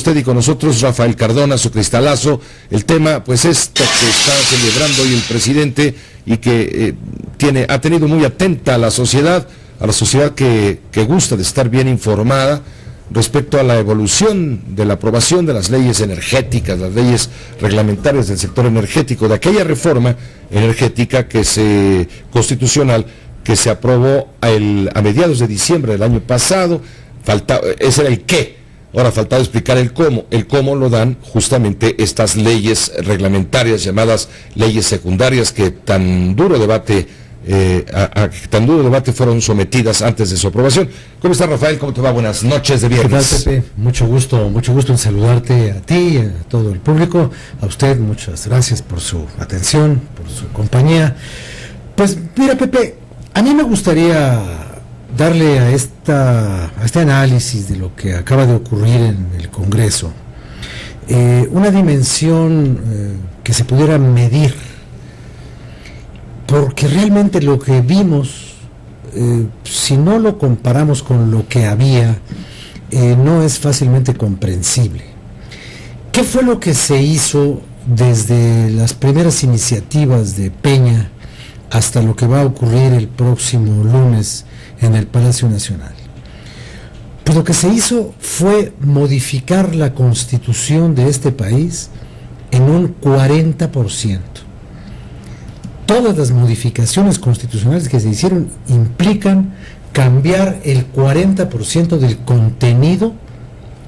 usted y con nosotros Rafael Cardona, su cristalazo. El tema, pues, esto que está celebrando hoy el presidente y que ha tenido muy atenta a la sociedad que gusta de estar bien informada respecto a la evolución de la aprobación de las leyes energéticas, las leyes reglamentarias del sector energético, de aquella reforma energética constitucional que se aprobó a mediados de diciembre del año pasado. Ese era el qué, ahora faltaba explicar el cómo. El cómo lo dan justamente estas leyes reglamentarias llamadas leyes secundarias que tan duro debate fueron sometidas antes de su aprobación. ¿Cómo está, Rafael? ¿Cómo te va? Buenas noches de viernes. ¿Qué tal, Pepe? Mucho gusto en saludarte a ti, a todo el público, a usted, muchas gracias por su atención, por su compañía. Pues mira, Pepe, a mí me gustaría darle a este análisis de lo que acaba de ocurrir en el Congreso una dimensión que se pudiera medir, porque realmente lo que vimos, si no lo comparamos con lo que había, no es fácilmente comprensible. ¿Qué fue lo que se hizo desde las primeras iniciativas de Peña hasta lo que va a ocurrir el próximo lunes en el Palacio Nacional? Pues lo que se hizo fue modificar la Constitución de este país en un 40%. Todas las modificaciones constitucionales que se hicieron implican cambiar el 40% del contenido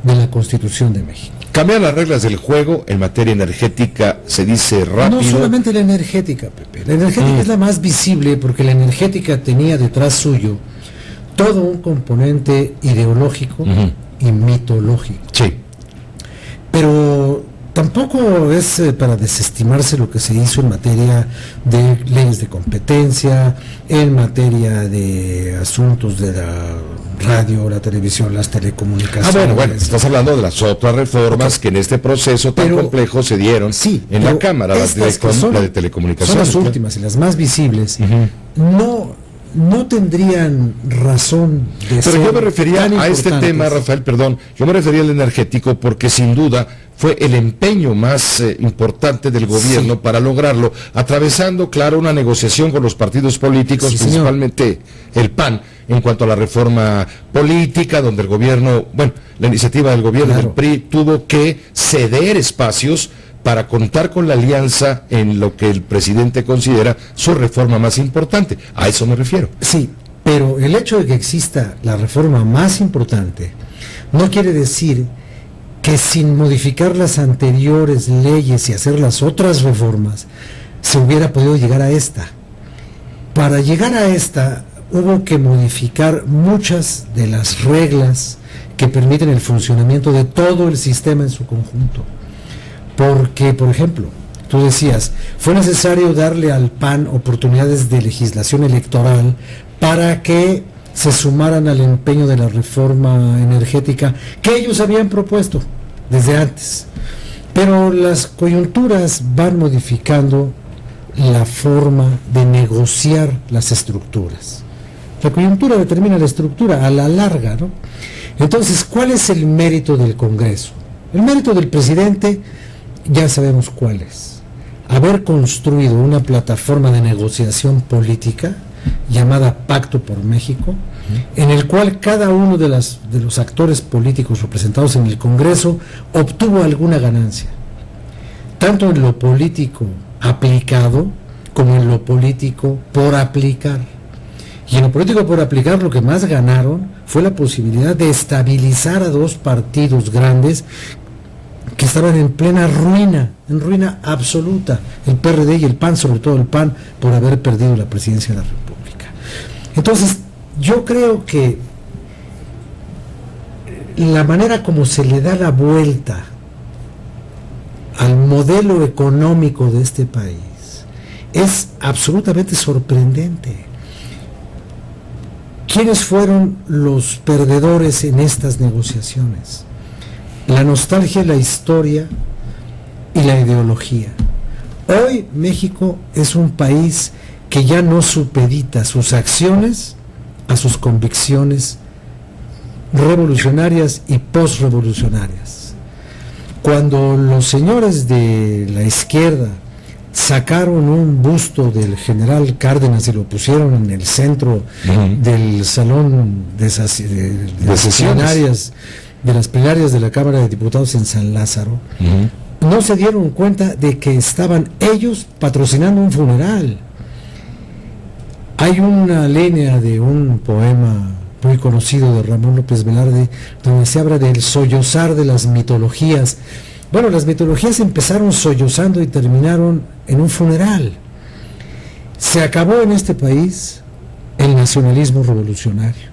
de la Constitución de México. Cambiar las reglas del juego en materia energética, se dice rápido. No solamente la energética, Pepe. La energética es la más visible porque la energética tenía detrás suyo todo un componente ideológico y mitológico. Sí. Pero tampoco es para desestimarse lo que se hizo en materia de leyes de competencia, en materia de asuntos de la radio, la televisión, las telecomunicaciones. Bueno, estás hablando de las otras reformas que en este proceso tan complejo se dieron en la Cámara, la de telecomunicaciones. Son las últimas y las más visibles. No tendrían razón de ser. Pero yo me refería a este tema, Rafael, yo me refería al energético porque sin duda fue el empeño más importante del gobierno para lograrlo, atravesando, claro, una negociación con los partidos políticos, principalmente el PAN, en cuanto a la reforma política, donde el gobierno, la iniciativa del gobierno del PRI tuvo que ceder espacios para contar con la alianza en lo que el presidente considera su reforma más importante. A eso me refiero. Sí, pero el hecho de que exista la reforma más importante no quiere decir que sin modificar las anteriores leyes y hacer las otras reformas se hubiera podido llegar a esta. Para llegar a esta hubo que modificar muchas de las reglas que permiten el funcionamiento de todo el sistema en su conjunto. Porque, por ejemplo, tú decías, fue necesario darle al PAN oportunidades de legislación electoral para que se sumaran al empeño de la reforma energética que ellos habían propuesto desde antes. Pero las coyunturas van modificando la forma de negociar las estructuras. La coyuntura determina la estructura a la larga, ¿no? Entonces, ¿cuál es el mérito del Congreso? El mérito del presidente ya sabemos cuál es. Haber construido una plataforma de negociación política llamada Pacto por México, en el cual cada uno de los actores políticos representados en el Congreso obtuvo alguna ganancia, tanto en lo político aplicado como en lo político por aplicar. Y en lo político por aplicar lo que más ganaron fue la posibilidad de estabilizar a dos partidos grandes que estaban en plena ruina, en ruina absoluta, el PRD y el PAN, sobre todo el PAN, por haber perdido la presidencia de la República. Entonces, yo creo que la manera como se le da la vuelta al modelo económico de este país es absolutamente sorprendente. ¿Quiénes fueron los perdedores en estas negociaciones? La nostalgia, la historia y la ideología. Hoy México es un país que ya no supedita sus acciones a sus convicciones revolucionarias y posrevolucionarias. Cuando los señores de la izquierda sacaron un busto del general Cárdenas y lo pusieron en el centro del salón de las plenarias de la Cámara de Diputados en San Lázaro, no se dieron cuenta de que estaban ellos patrocinando un funeral. Hay una línea de un poema muy conocido de Ramón López Velarde donde se habla del sollozar de las mitologías. Bueno, las mitologías empezaron sollozando y terminaron en un funeral. Se acabó en este país el nacionalismo revolucionario.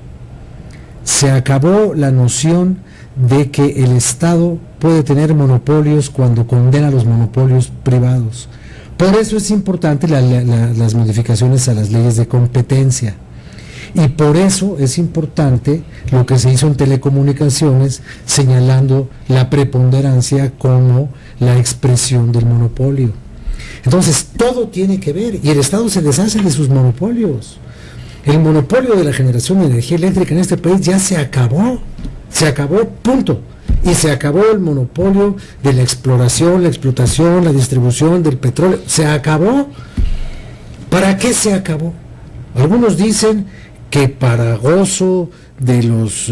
Se acabó la noción de que el Estado puede tener monopolios cuando condena los monopolios privados. Por eso es importante las modificaciones a las leyes de competencia. Y por eso es importante lo que se hizo en telecomunicaciones, señalando la preponderancia como la expresión del monopolio. Entonces, todo tiene que ver, y el Estado se deshace de sus monopolios. El monopolio de la generación de energía eléctrica en este país ya se acabó, punto. Y se acabó el monopolio de la exploración, la explotación, la distribución del petróleo, se acabó. ¿Para qué se acabó? Algunos dicen que para gozo de los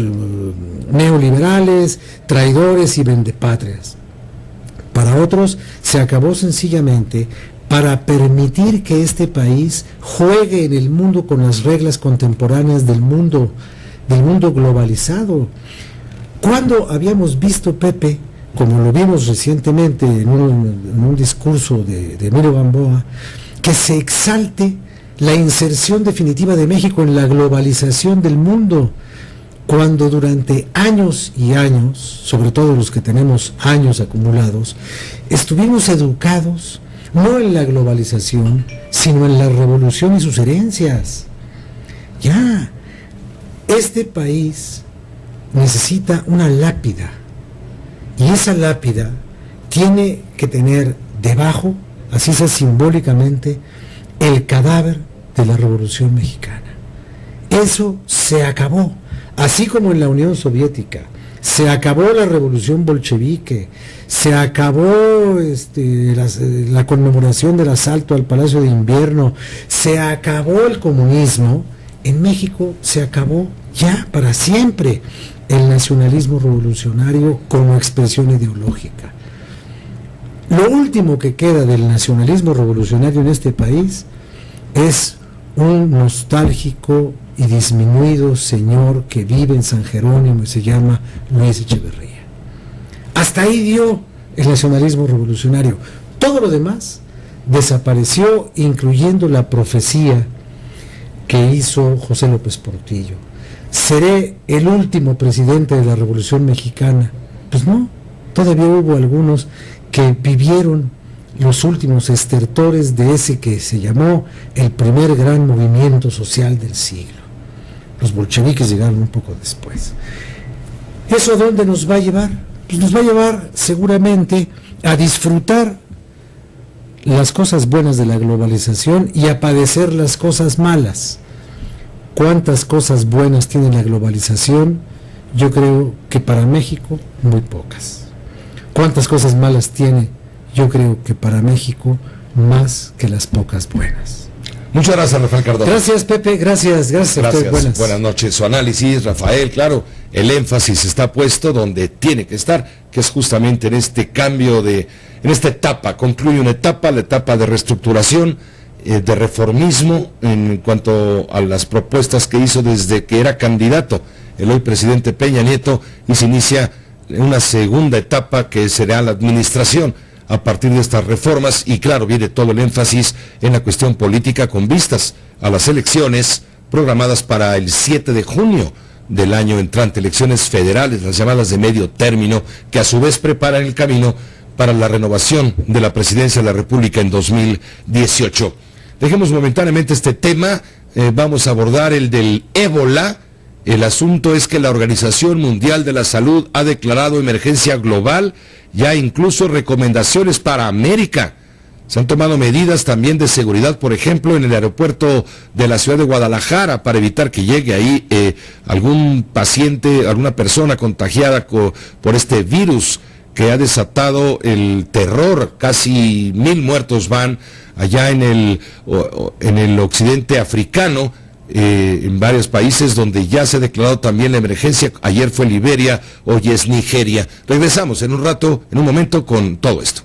neoliberales, traidores y vendepatrias. Para otros se acabó sencillamente para permitir que este país juegue en el mundo con las reglas contemporáneas del mundo globalizado. ¿Cuándo habíamos visto, Pepe, como lo vimos recientemente en un discurso de Emilio Gamboa, que se exalte la inserción definitiva de México en la globalización del mundo, cuando durante años y años, sobre todo los que tenemos años acumulados, estuvimos educados no en la globalización, sino en la revolución y sus herencias? Ya, este país necesita una lápida, y esa lápida tiene que tener debajo, así sea simbólicamente, el cadáver de la Revolución Mexicana. Eso se acabó, así como en la Unión Soviética se acabó la revolución bolchevique, se acabó la conmemoración del asalto al Palacio de Invierno, se acabó el comunismo. En México se acabó ya para siempre el nacionalismo revolucionario como expresión ideológica. Lo último que queda del nacionalismo revolucionario en este país es un nostálgico y disminuido señor que vive en San Jerónimo y se llama Luis Echeverría. Hasta ahí dio el nacionalismo revolucionario. Todo lo demás desapareció, incluyendo la profecía que hizo José López Portillo. ¿Seré el último presidente de la Revolución Mexicana? Pues no, todavía hubo algunos que vivieron los últimos estertores de ese que se llamó el primer gran movimiento social del siglo. Los bolcheviques llegaron un poco después. ¿Eso a dónde nos va a llevar? Pues nos va a llevar seguramente a disfrutar las cosas buenas de la globalización y a padecer las cosas malas. ¿Cuántas cosas buenas tiene la globalización? Yo creo que para México muy pocas. ¿Cuántas cosas malas tiene? Yo creo que para México más que las pocas buenas. Muchas gracias, Rafael Cardona. Gracias, Pepe, gracias a ustedes. Buenas noches. Su análisis, Rafael, claro, el énfasis está puesto donde tiene que estar, que es justamente en este cambio en esta etapa. Concluye una etapa, la etapa de reestructuración, de reformismo en cuanto a las propuestas que hizo desde que era candidato el hoy presidente Peña Nieto, y se inicia una segunda etapa que será la administración a partir de estas reformas, y claro, viene todo el énfasis en la cuestión política con vistas a las elecciones programadas para el 7 de junio del año entrante, elecciones federales, las llamadas de medio término, que a su vez preparan el camino para la renovación de la presidencia de la República en 2018. Dejemos momentáneamente este tema, vamos a abordar el del ébola. El asunto es que la Organización Mundial de la Salud ha declarado emergencia global, ya incluso recomendaciones para América. Se han tomado medidas también de seguridad, por ejemplo, en el aeropuerto de la ciudad de Guadalajara, para evitar que llegue ahí algún paciente, alguna persona contagiada por este virus que ha desatado el terror. Casi 1000 muertos van allá en el occidente africano, en varios países donde ya se ha declarado también la emergencia. Ayer fue Liberia, hoy es Nigeria. Regresamos en un rato, en un momento, con todo esto.